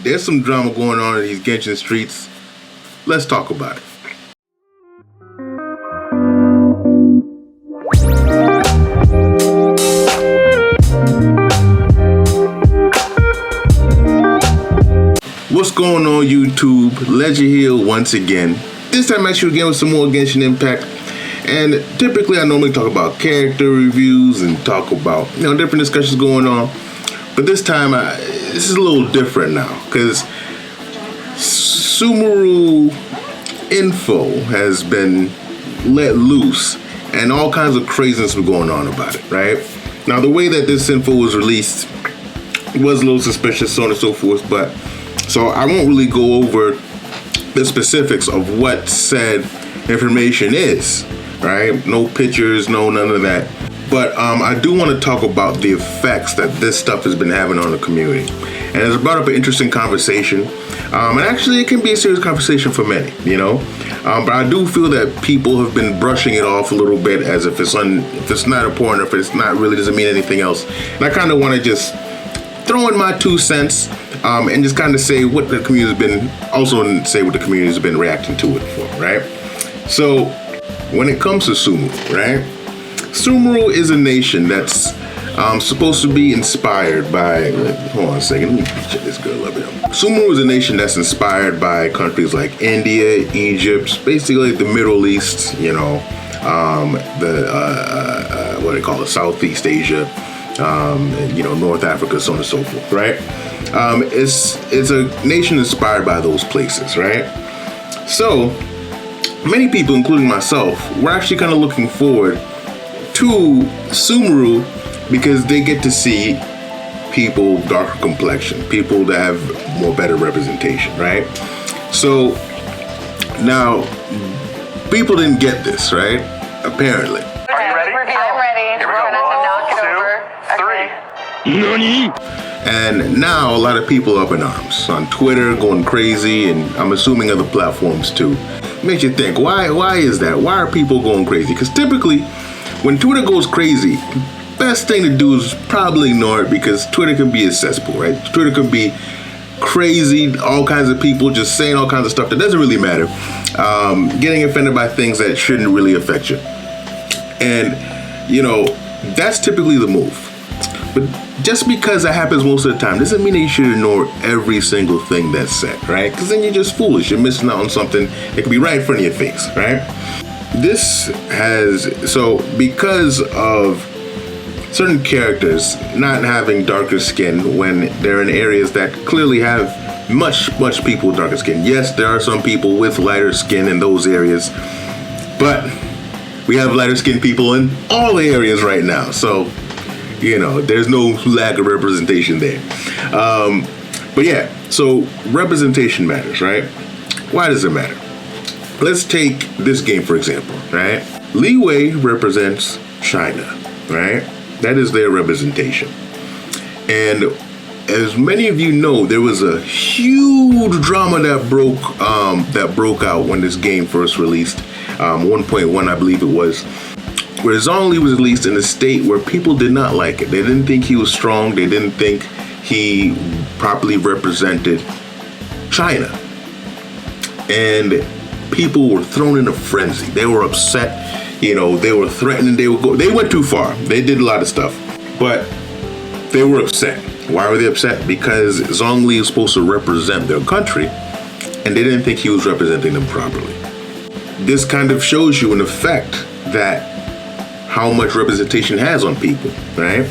there's some drama going on in these Genshin streets. Let's talk about it. What's going on, YouTube? Ledger here once again. This time I shoot again with some more Genshin Impact. And typically I normally talk about character reviews and talk about, different discussions going on. But this time, this is a little different now, because Sumeru info has been let loose, and all kinds of craziness was going on about it, right? Now, the way that this info was released was a little suspicious, so on and so forth, but so I won't really go over the specifics of what said information is, right? No pictures, none of that. But I do want to talk about the effects that this stuff has been having on the community. And it's brought up an interesting conversation. And actually, it can be a serious conversation for many, But I do feel that people have been brushing it off a little bit as if it's not important, if it's not really doesn't mean anything else. And I kind of want to just throw in my 2 cents and just kind of say what the community has been, also say what the community has been reacting to it for, right? So when it comes to Sumeru, right? Sumeru is a nation that's supposed to be inspired by, hold on a second, let me check this girl up here. Sumeru is a nation that's inspired by countries like India, Egypt, basically the Middle East, what they call it, Southeast Asia, North Africa, so on and so forth, right? It's a nation inspired by those places, right? So many people, including myself, we're actually kind of looking forward to Sumeru because they get to see people of darker complexion, people that have more better representation, right? So now people didn't get this, right? Apparently. Are you ready? I'm ready. Here we We're go. gonna have to knock it 1, 2, 3. Nani? And now a lot of people are up in arms on Twitter, going crazy, and I'm assuming other platforms too. Makes you think, why is that? Why are people going crazy? Because typically, when Twitter goes crazy, best thing to do is probably ignore it, because Twitter can be a cesspool, right? Twitter can be crazy, all kinds of people just saying all kinds of stuff that doesn't really matter, getting offended by things that shouldn't really affect you. And, that's typically the move. But just because that happens most of the time doesn't mean that you should ignore every single thing that's said, right? Because then you're just foolish. You're missing out on something that could be right in front of your face, right? Because of certain characters not having darker skin when they're in areas that clearly have much people with darker skin. Yes, there are some people with lighter skin in those areas, but we have lighter skinned people in all the areas right now. So, there's no lack of representation there. But yeah, so representation matters, right? Why does it matter? Let's take this game, for example, right? Leeway represents China, right? That is their representation. And as many of you know, there was a huge drama that broke out when this game first released. 1.1, I believe it was, where Zhongli was released in a state where people did not like it. They didn't think he was strong. They didn't think he properly represented China. And people were thrown in a frenzy. They were upset. They were threatening. They went too far. They did a lot of stuff, but they were upset. Why were they upset? Because Zhongli is supposed to represent their country, and they didn't think he was representing them properly. This kind of shows you an effect that how much representation has on people, right?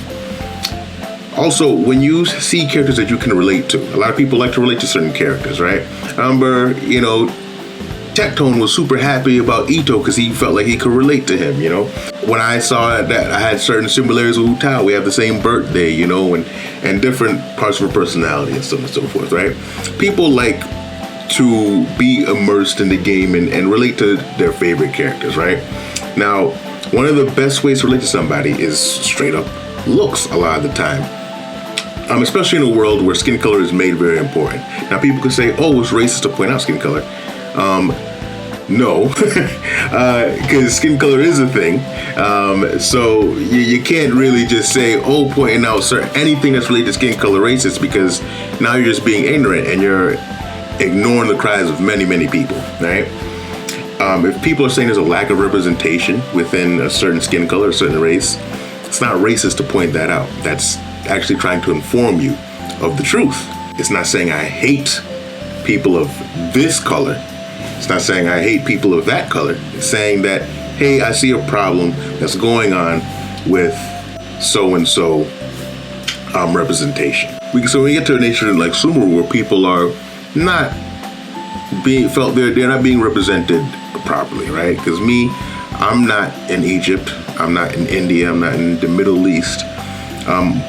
Also, when you see characters that you can relate to, a lot of people like to relate to certain characters, right? I remember, Tectone was super happy about Ito because he felt like he could relate to him, When I saw that I had certain similarities with Hu Tao, we have the same birthday, and different parts of her personality and so on and so forth, right? People like to be immersed in the game and relate to their favorite characters, right? Now, one of the best ways to relate to somebody is straight up looks a lot of the time. Especially in a world where skin color is made very important. Now, people could say, oh, it's racist to point out skin color. No, because skin color is a thing. So you can't really just say, oh, pointing out anything that's related to skin color racist, because now you're just being ignorant and you're ignoring the cries of many, many people, right? If people are saying there's a lack of representation within a certain skin color, a certain race, it's not racist to point that out. That's actually trying to inform you of the truth. It's not saying I hate people of this color. It's not saying I hate people of that color. It's saying that, hey, I see a problem that's going on with so-and-so representation. So we get to a nation like Sumeru where people are not being felt, they're not being represented properly, right? Because me, I'm not in Egypt, I'm not in India, I'm not in the Middle East,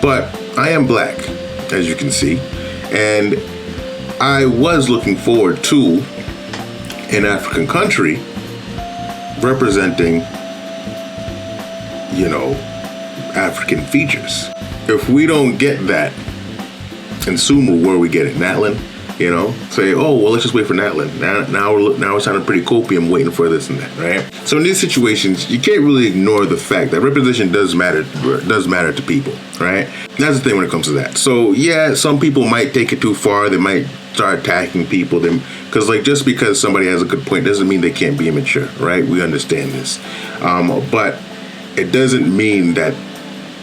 but I am black, as you can see, and I was looking forward to an African country representing, African features. If we don't get that in Sumeru, where we get it, Natlin, say, oh, well, let's just wait for Natlin. Now we're sounding pretty copium waiting for this and that, right? So in these situations, you can't really ignore the fact that representation does matter to people, right? That's the thing when it comes to that. So yeah, some people might take it too far. They might start attacking people. Because just because somebody has a good point doesn't mean they can't be immature, right? We understand this. But it doesn't mean that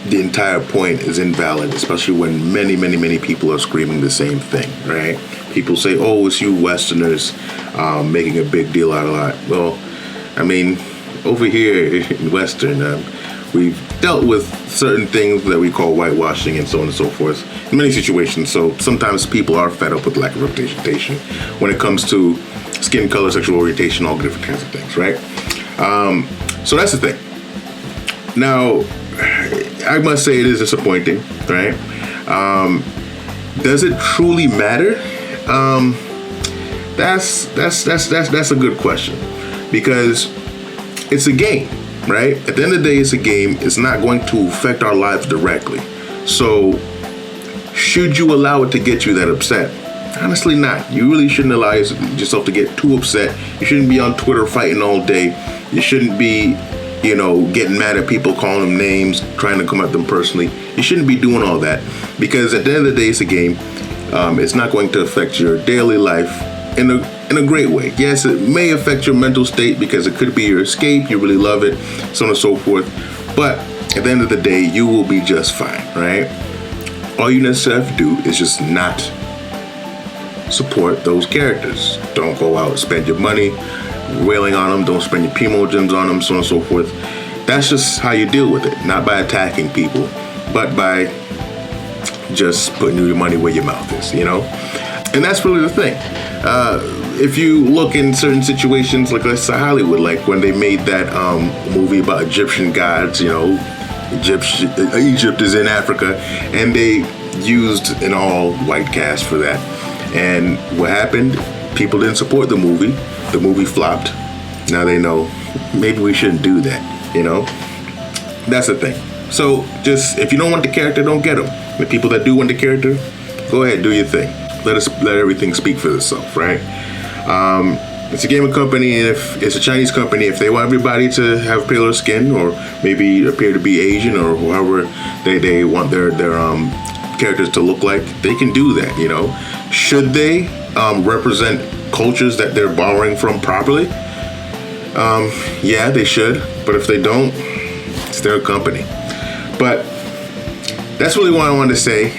the entire point is invalid, especially when many, many, many people are screaming the same thing, right? People say, oh, it's you Westerners making a big deal out of that. Well, I mean, over here in Western, we've dealt with certain things that we call whitewashing and so on and so forth in many situations. So sometimes people are fed up with lack of representation when it comes to skin color, sexual orientation, all different kinds of things, right? So that's the thing. Now, I must say it is disappointing, right? Does it truly matter? That's a good question, because it's a game, right? At the end of the day, it's a game. It's not going to affect our lives directly. So should you allow it to get you that upset? Honestly, not. You really shouldn't allow yourself to get too upset. You shouldn't be on Twitter fighting all day. You shouldn't be getting mad at people, calling them names, trying to come at them personally. You shouldn't be doing all that, because at the end of the day, it's a game. It's not going to affect your daily life in a great way. Yes, it may affect your mental state, because it could be your escape. You really love it, so on and so forth. But at the end of the day, you will be just fine, right? All you necessarily have to do is just not support those characters. Don't go out and spend your money wailing on them. Don't spend your Primo gems on them, so on and so forth. That's just how you deal with it. Not by attacking people, but by just putting your money where your mouth is, And that's really the thing. If you look in certain situations, like let's say Hollywood, like when they made that movie about Egyptian gods, Egypt is in Africa, and they used an all-white cast for that. And what happened? People didn't support the movie. The movie flopped. Now they know maybe we shouldn't do that, That's the thing. So just, if you don't want the character, don't get them. The people that do want the character, go ahead, do your thing. Let everything speak for itself, right? It's a gaming company, and if it's a Chinese company, if they want everybody to have paler skin or maybe appear to be Asian or whoever they want their characters to look like, they can do that, Should they represent cultures that they're borrowing from properly? Yeah, they should. But if they don't, it's their company. But that's really what I wanted to say.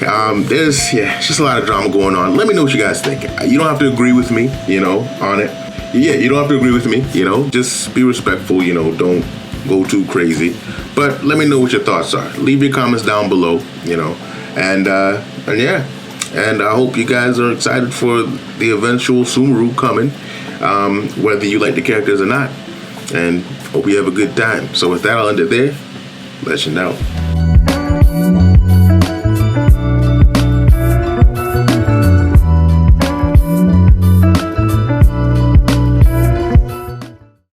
There's just a lot of drama going on. Let me know what you guys think. You don't have to agree with me, on it. Yeah, you don't have to agree with me, Just be respectful, don't go too crazy. But let me know what your thoughts are. Leave your comments down below, And yeah. And I hope you guys are excited for the eventual Sumeru coming, whether you like the characters or not. And hope you have a good time. So with that, I'll end it there. Legend out.